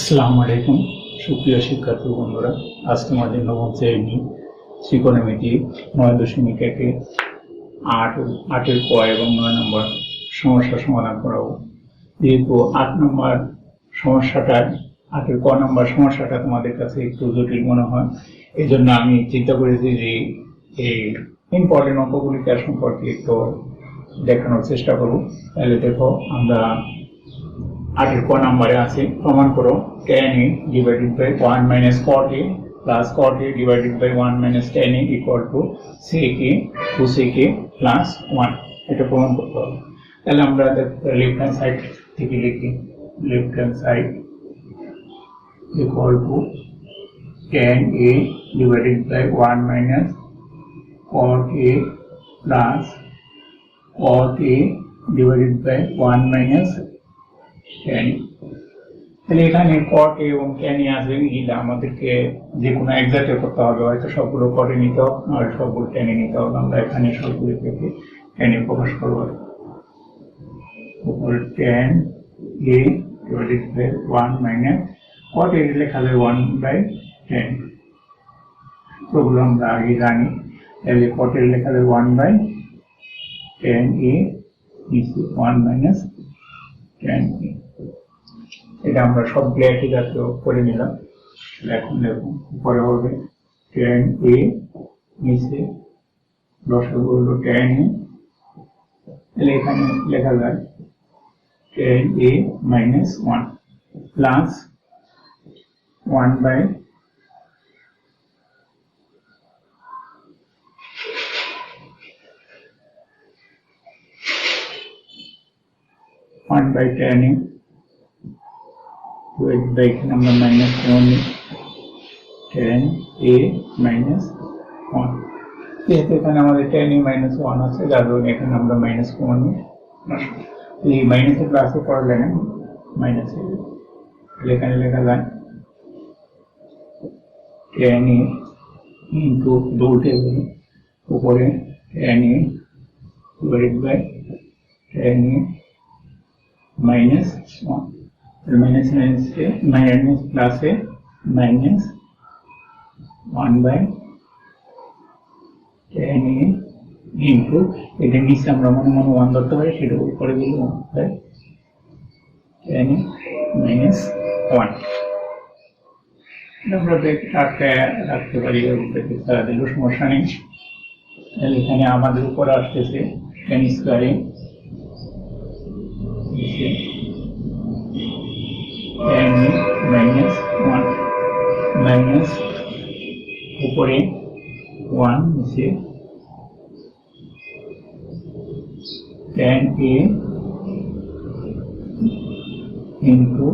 আসসালামু আলাইকুম সুপ্রিয় শিক্ষার্থী বন্ধুরা, আজ তোমাদের নবম শ্রেণী ত্রিকোণমিতি 9.1 আটের ক এবং 9 নম্বর সমস্যা সমাধান করাবো। যেহেতু 8 নম্বর সমস্যাটা 8-এর ক নম্বর সমস্যাটা তোমাদের কাছে একটু জটিল মনে হয়, এই জন্য আমি চিন্তা করেছি যে এই ইম্পর্টেন্ট অঙ্কগুলিকে সম্পর্কে একটু দেখানোর চেষ্টা করব। তাহলে দেখো, আমরা 8-এর ক নম্বরে আছে, প্রমাণ করো tan a divided by 1 minus cot a plus cot a divided by 1 minus tan a equal to sec a 2 sec a plus 1। এটা প্রমাণ করতে হবে। তাহলে আমরা লেফট হ্যান্ড সাইড থেকে লিখি, left hand side equal to tan a divided by 1 minus cot a plus cot a divided by 1 minus tan। তাহলে এখানে cot a এবং tan a আসবে, এটা আমাদেরকে যে কোনো একজাক্টে করতে হবে, হয়তো সবগুলো cot a নিতে হবে আর সবগুলো tan a নিতে হবে। আমরা এখানে সবগুলো থেকে tan a প্রকাশ করব। উপরে tan a divided by 1 minus cot a লেখা যাবে 1/10। ওগুলো আমরা আগে জানি। তাহলে cot a লেখা যাবে 1/10 a is 1 minus tan a। এটা আমরা সবগুলো একই জাতীয় করে নিলাম। এখন দেখুন, উপরে হবে tan a, নিচে লসাগু হলো tan a। তাহলে এখানে লেখা যায় tan a minus 1 plus 1/10 a divided by এখানে আমরা minus 1 tan a minus 1। যেহেতু এখানে আমাদের tan a minus 1 আছে, যার জন্য এখানে আমরা minus 1 এই মাইনাসের ক্লাসে পড়লে না মাইনাস এখানে লেখা যায় tan a ইন্টু দুটো উপরে tan a divided by tan a minus 1। Minus minus से माइनस प्लस है माइनस 1/10 इंटू এটা নিচে আমরা মনে মনে 1 ধরতে পারি, সেটা উপরে দিলে 1/10 minus 1। আমরা রাখতে পারি, তারা দিলেও সমস্যা নেই। তাহলে এখানে আমাদের উপরে আসতেছে tan স্কয়ারে tan minus 1 minus উপরে 1 নিচে tan a into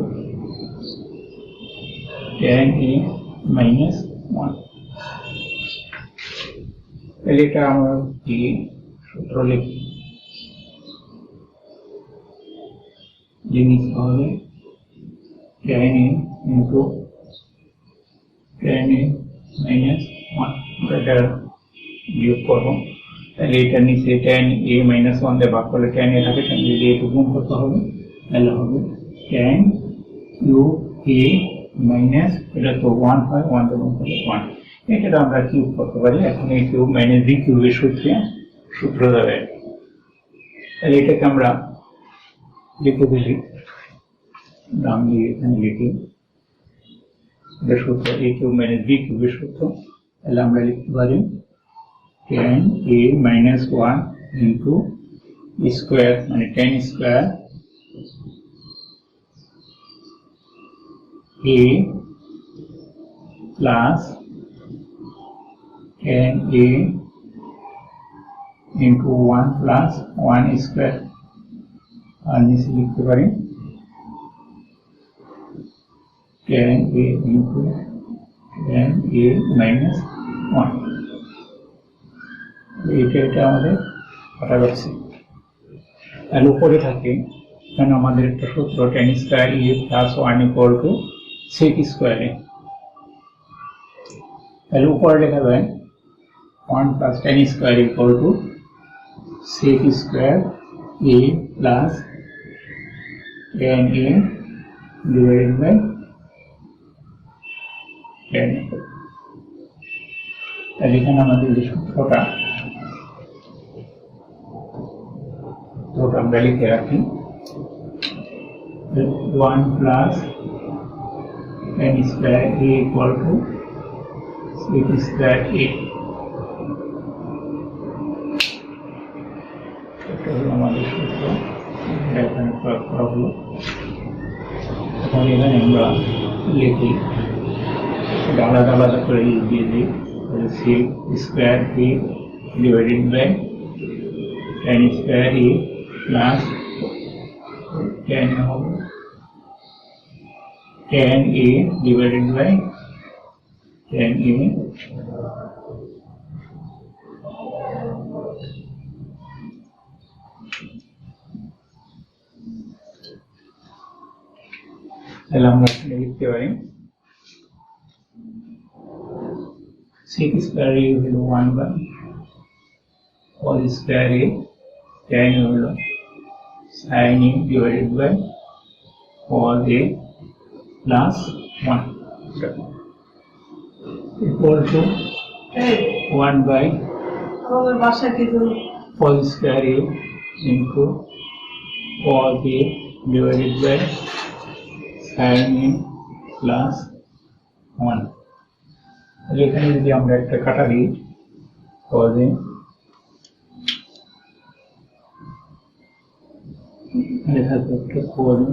tan a minus 1। তাহলে এটা আমরা কি সূত্র লিখি, জিনিস হবে tan a into tan a minus 1। এটা বিয়োগ করব। তাহলে এটা নিচে tan a minus 1 দিয়ে ভাগ করলে tan a থাকে, tan a দিয়ে গুণ করতে হবে। তাহলে হবে tan cube a minus, এটা তো 1 হয়, 1 দিয়ে গুণ করলে 1। এটা আমরা কিউব করতে পারি। এখন এই কিউব মাইনাস বি কিউবের সূত্র যাবে। তাহলে এটাকে আমরা লিখে দিই, নাম দিয়ে এখানে লিখি সূত্র a কিউব মাইনাস বি কিউবের সূত্র। তাহলে আমরা লিখতে পারি tan a minus 1 into square মানে tan square a plus tan a into 1 plus 1 square. আর নিচে লিখতে পারি tan a into tan a minus 1। এটা আমাদের কাটা যাচ্ছে। তাহলে উপরে থাকে, কারণ আমাদের একটা সূত্র tan square a plus 1 equal to sec square a। তাহলে উপরে লেখা যায় 1 plus tan square equal to sec square a plus tan a divided by tan a। তাহলে এখানে আমাদের যে সূত্রটা আমরা লিখে রাখি 1 plus n square a equal to sec square a। এটা হলো আমাদের সূত্র, এখানে প্রয়োগ করা হলো। এখন এখানে আমরা লিখি, আলাদা আলাদা করে দিয়ে দিই, sec square a divided by tan square a plus tan a divided by tan a তাহলে আমরা লিখতে পারি sec square a হলো 1 by cos square a, tan হলো sin a divided by cos a plus 1 equal to 1 by cos square a into cos a divided by sin a plus 1। এখানে যদি আমরা একটা কাটা দিই cos a, লেখা থাকবে cos a,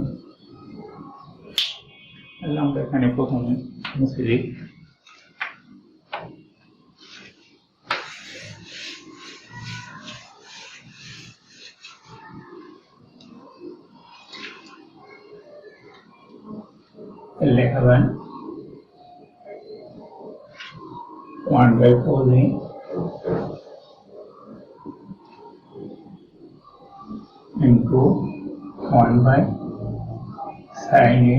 তাহলে আমরা এখানে প্রথমে মুছে দিই। লেখা যায় 1 by cos a into 1 by sin a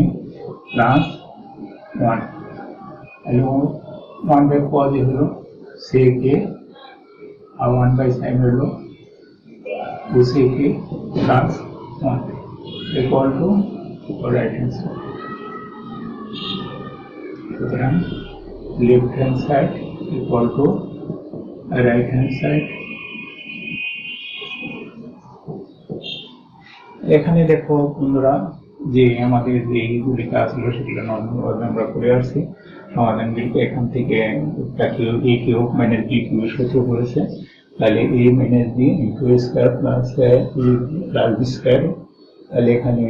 plus 1। এবং 1 by cos a হলো sec a R 1 by sin হলো cosec a plus 1 equal to right hand side। সুতরাং left hand side equal to right hand side। এখানে দেখো বন্ধুরা যে আমাদের যে এইগুলিকে আসলে সেগুলো নর্মালভাবে আমরা করে আসছি সমাধানগুলিকে এখান থেকে a cube minus b cube সূত্র করেছে, তাহলে a minus b into a square plus a plus b square. তাহলে এখানে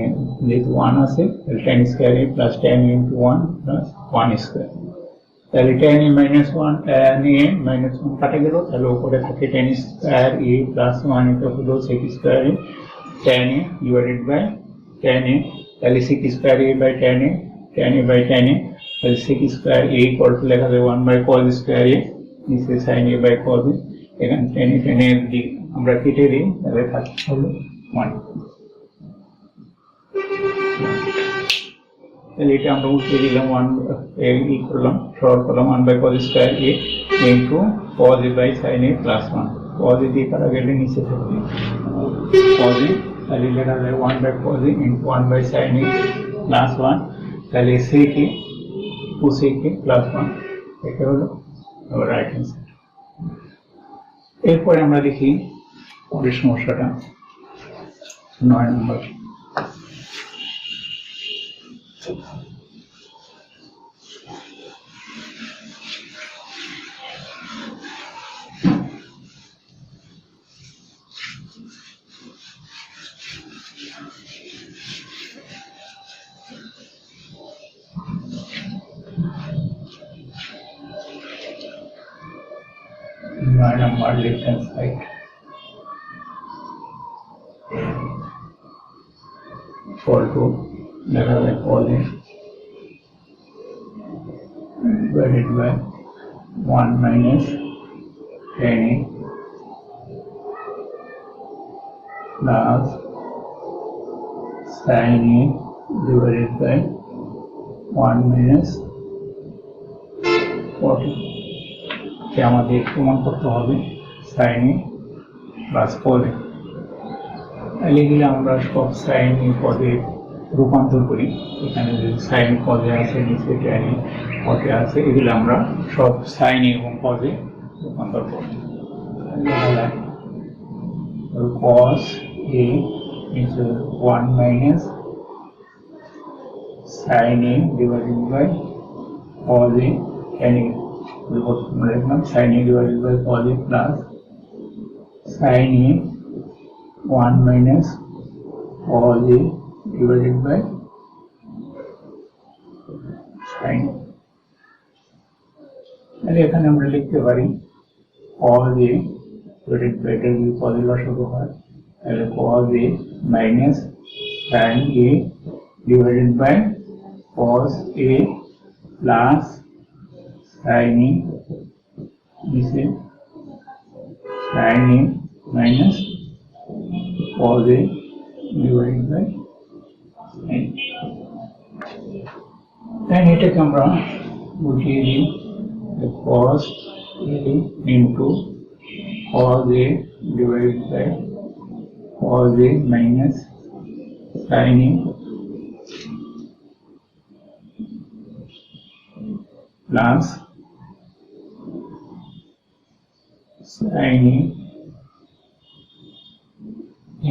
যেহেতু 1 আছে তাহলে tan square a plus tan a into 1 plus 1 square. তাহলে tan a minus 1 tan a minus 1 কাটা গেল, তাহলে উপরে থাকে tan স্কোয়ার a প্লাস 1, এটা হলো sec square a tan a divided by tan a, তাহলে sec square a by tan a by tan a, তাহলে sec square a equal to লেখা যায় 1 by cos স্কোয়ার a, নিচে sin a by cos a, এখানে tan a দিক আমরা কেটে দিই, তাহলে থাকে হলো 1। তাহলে এটা আমরা উঠিয়ে দিলাম 1 ই করলাম, সরল করলাম 1 by cos square a into cos a by sin a plus 1। cos a দিয়ে কাটা গেলে নিচে থাকবে cos a, তাহলে লেখা যায় 1 by cos a into 1 by sin a plus 1, তাহলে sec a cosec a plus 1, এটা হলো রাইট হ্যান্ড সাইড। এরপরে আমরা দেখি পরের সমস্যাটা 9 নম্বর। number left hand side equal to cos a divided by 1 minus tan a plus sin a divided by 1 minus 40। আমাদের প্রমাণ করতে হবে sin a plus cos a। লিখলে আমরা সব sin a cos a রূপান্তর করি, এখানে যদি সাইন কজে আছে, নিচে ট্যানে কটে আছে, এগুলো আমরা সব সাইনে এবং কজে রূপান্তর করব। cos a is 1 minus sin a divided by cos a, tan a sin a divided by cos a plus sin a 1 minus cos a divided by sin a। তাহলে এখানে আমরা লিখতে পারি cos a divided by এটা যদি cos a লসাগু হয় তাহলে cos a minus sin a divided by cos a plus sin a, this is sin a minus cos a divided by sin a। then এটাকে আমরা বুঝিয়ে দিই cos a into cos a divided by cos a minus sin a plus sin a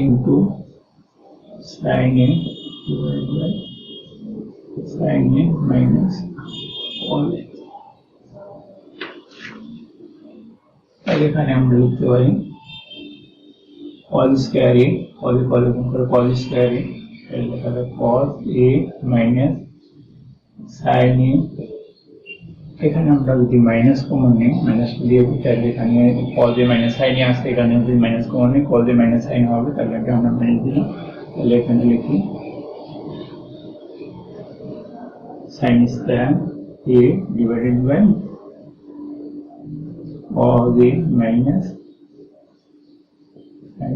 into sin a divided by sin a minus cos a। এখানে আমরা লিখতে পারি cos square a, cos a cos গুণ করে cos square a, তাহলে লেখা যাবে cos a minus sin a। এখানে আমরা যদি মাইনাস কমন নিই, মাইনাস দিয়ে তাহলে এখানে cos a minus sin a আসছে, এখানে যদি মাইনাস কমন নিই cos a minus sin a হবে, তাহলে এটা আমরা মাইনাস দিলাম। তাহলে এখানে লিখি sin square a divided by cos a minus sin,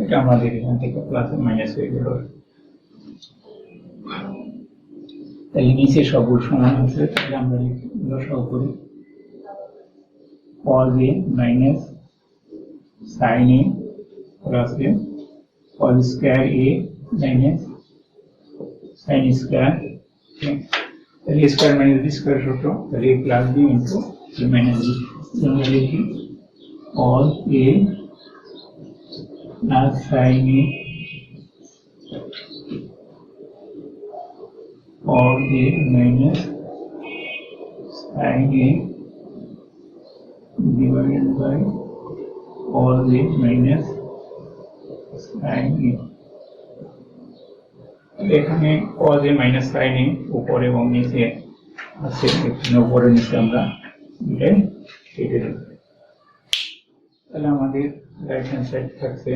এটা আমাদের এখান থেকে প্লাস মাইনাস হয়ে গেল। তাহলে নিচে সবগুলো সমান আছে, তাহলে আমরা লসাগু করি cos a minus sin a plus a cos square a minus sin square. তাহলে স্কয়ার মাইনাস বি স্কয়ার সূত্র, তাহলে a plus b into a minus b। Similarly, cos a plus sin a cos a minus sin a divided by cos a minus sin a। এখানে cos a minus sin a উপরে এবং নিচে আছে, এখানে উপরে নিচে আমরা কেটে দেব। তাহলে আমাদের রাইট হ্যান্ড সাইড থাকছে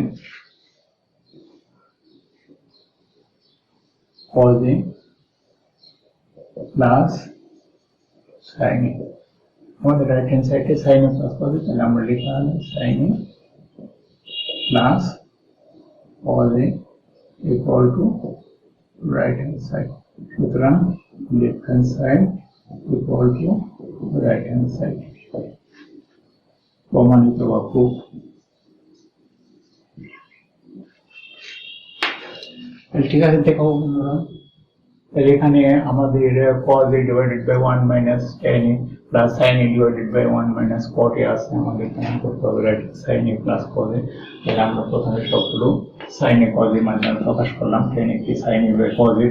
cos a plus sin a। আমাদের রাইট হ্যান্ড সাইডে sin a plus cos a, তাহলে আমরা লিখলাম sin a plus cos a equal to right hand side। সুতরাং left hand side equal to right hand side, প্রমাণিত বা proof. ঠিক আছে, দেখো বন্ধুরা, তাহলে এখানে আমাদের cos a divided by 1 minus tan a plus sin a divided by 1 minus cot a আছে, আমাদের এখানে করতে হবে right sin a plus cos a। তাহলে আমরা প্রথমে সবগুলো sin a cos a মাধ্যমে প্রকাশ করলাম, tan a কি sin a by cos a,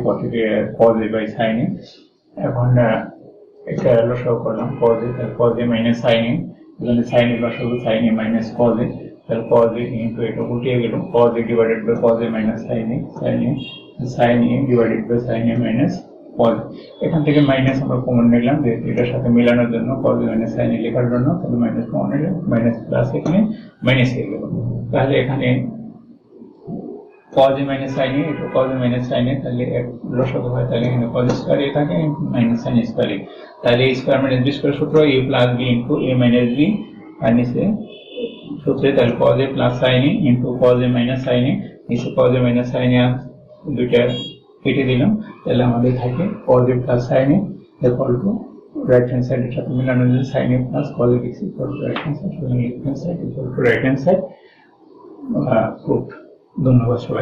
cos a by sin a। এখন এটা লসাগু করলাম cos a, তাহলে cos a minus sin a, এখানে sin a লসাগু sin a minus cos a, তাহলে cos a into এটা উল্টে গেল cos a divided by cos a minus sin a, sin a divided by sin a minus cos a। এখান থেকে minus আমরা common নিলাম যে এটার সাথে মেলানোর জন্য cos a minus sin a লেখার জন্য, তাহলে মাইনাস কমন নিলাম, মাইনাস প্লাস এখানে মাইনাস হয়ে গেল। তাহলে এখানে cos a minus sin a, এটা cos a minus sin a, তাহলে লসাগু হয়, তাহলে এখানে cos স্কয়ার a থাকে মাইনাস sin স্কয়ার a, তাহলে a square minus b square সূত্র a plus b into a minus b, আর নিচে সূত্রে তাহলে cos a plus sin a into cos a minus sin a, নিচে cos a minus sin a দুইটা কেটে দিলাম, তাহলে আমাদের থাকে cos a plus sin a equal to right hand side এর সাথে মিলানোর জন্য sin a plus cos a equal to right hand side, left hand side equal to right hand side। ধন্যবাদ সবাই।